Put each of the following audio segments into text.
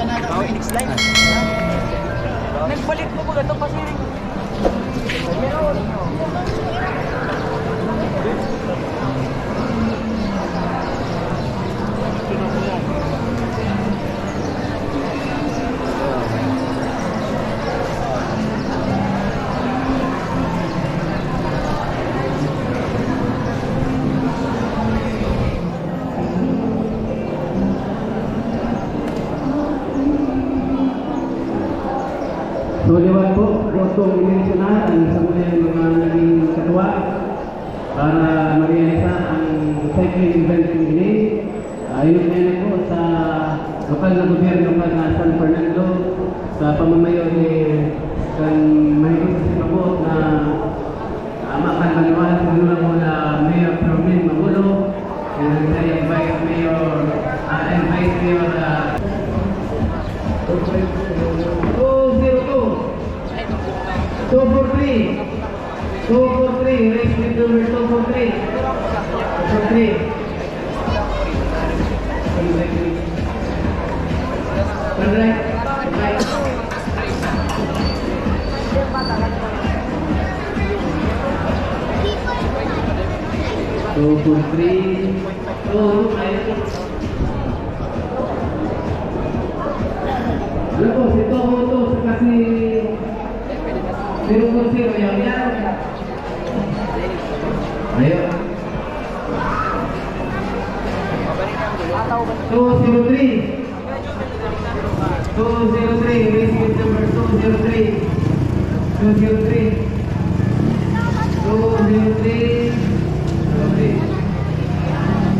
Phoenix Line. Nagbalik mo ba ito kasi? So, liwan po, gustong i-mentionan ang isa muna yung mga naging katuwa para ma-realize ang cycling event ini. Ayun ngayon po sa lokal na gobyerno ng San Fernando sa pamamayo ni kan Mahigit sa Singapore na makan maliwan siguro po na Mayor Promin Magulo and Vice Mayor and Vice Mayor 243, 243, race with number 243, 243. Turn right, right. 243, ano po, si Toho to, kasi 040 yang ayo 203 203 race with number 203 203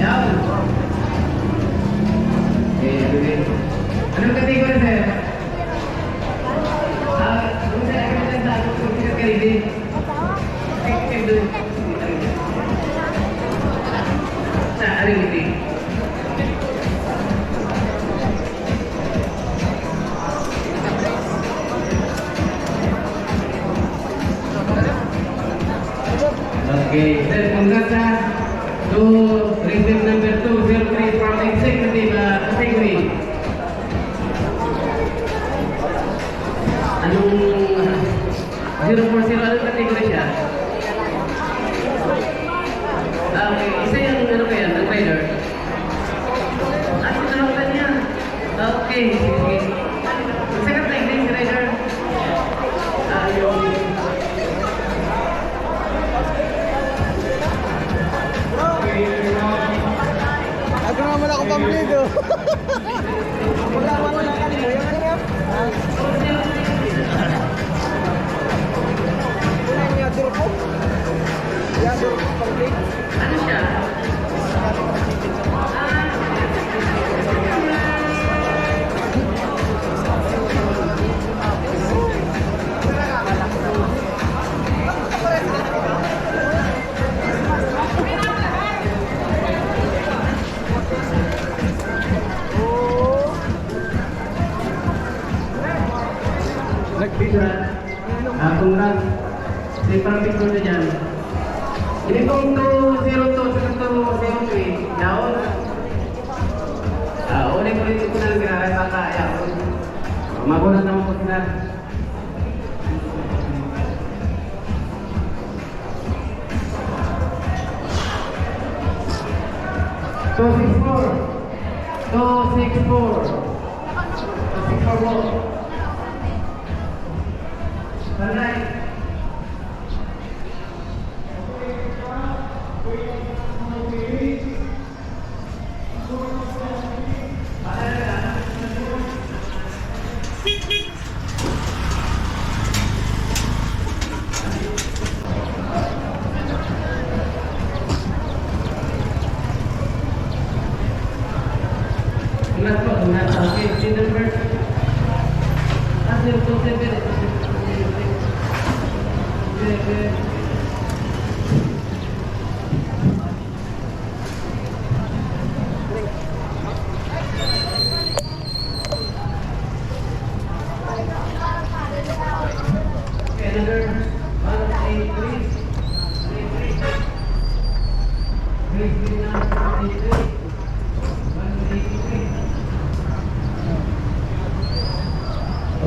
yan anong kategory sir? Okay, sir, congrats to receipt number 203 from executive category. Anong 040 anong category siya? Okay, isa yung ano kaya, ang rider? Ano nalakutan niya? Okay, sige. Isa ka tayo si rider? Yung Ako naman ako pamblido. Wala ka nito. Yung ano nga? Una niya, duro po. Yan, duro po pamblido. ano siya? Congrats. Say perfect ko na dyan. Ini kong 202 sa 203. Yaon. Ulit ko na lang ginaray baka. Magulat naman po sila. Two six four. Alright.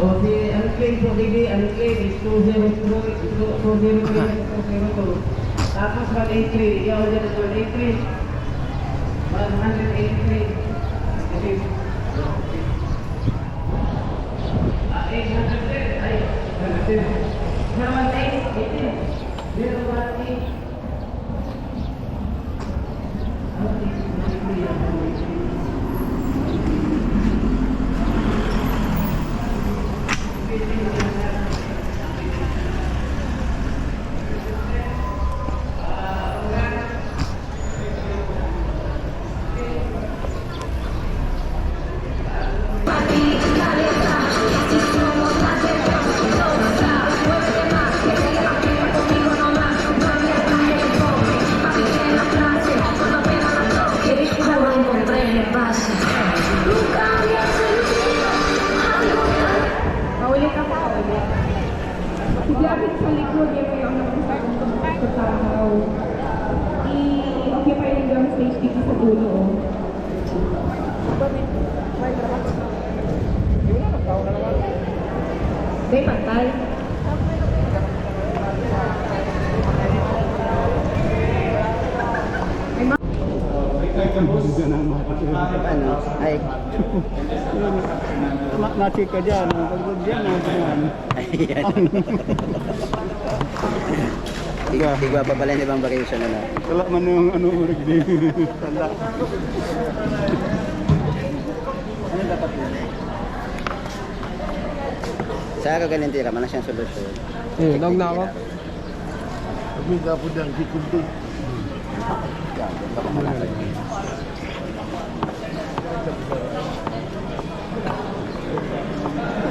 O si unclaimed po, hindi, unclaimed is 202. Tapos 183, yung dyan is 183. 183. Okay. 800, ay, 018. Maulit ako. Sige, akit sa likod, yung may ang nakasakot sa tao. I-occupy yung drum stage dito sa dulo. May pantay. Ano? Ay. Nasi ka dyan, pagod dyan, naman. Ayan. Tigwa pa pala yung ibang variation na. Wala man yung ano, marigdi. Tanda. Sa kaganintira, man na siyang solusyon. Dog na ako. Kami ka po dyan, si Kunti. Baka malakad.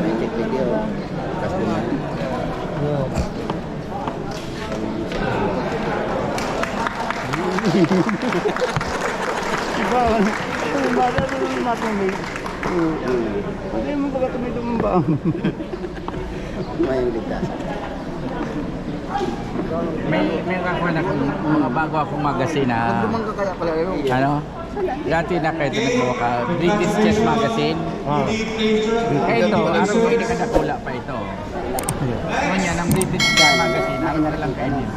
May check video. Customer. Iba, bada doon natin may. Hindi mo ba tumidumba? May ligtas. May kakuha na akong mga bago akong magazine na Dumang ka kaya pala yun. ano? Dati na kahit nagbawa ka British Chess Magazine. Eh ito, araw ko hindi ka nakula pa ito. Kanya ng British Chess Magazine, araw ka lang kainin.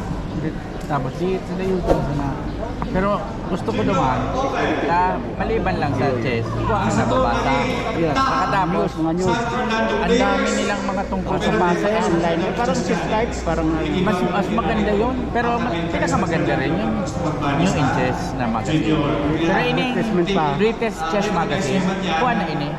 Tapos di sa YouTube na. Pero gusto ko naman na maliban lang sa chess, kuha na babasa. Nakatapos, Mga news. ang dami nilang mga tungkol sa basa online. Parang chess types, parang Mas maganda yun, pero pinakamaganda rin yung New in Chess na magazine. Pero ini, Advertisement pa. British Chess Magazine, kuha na ini.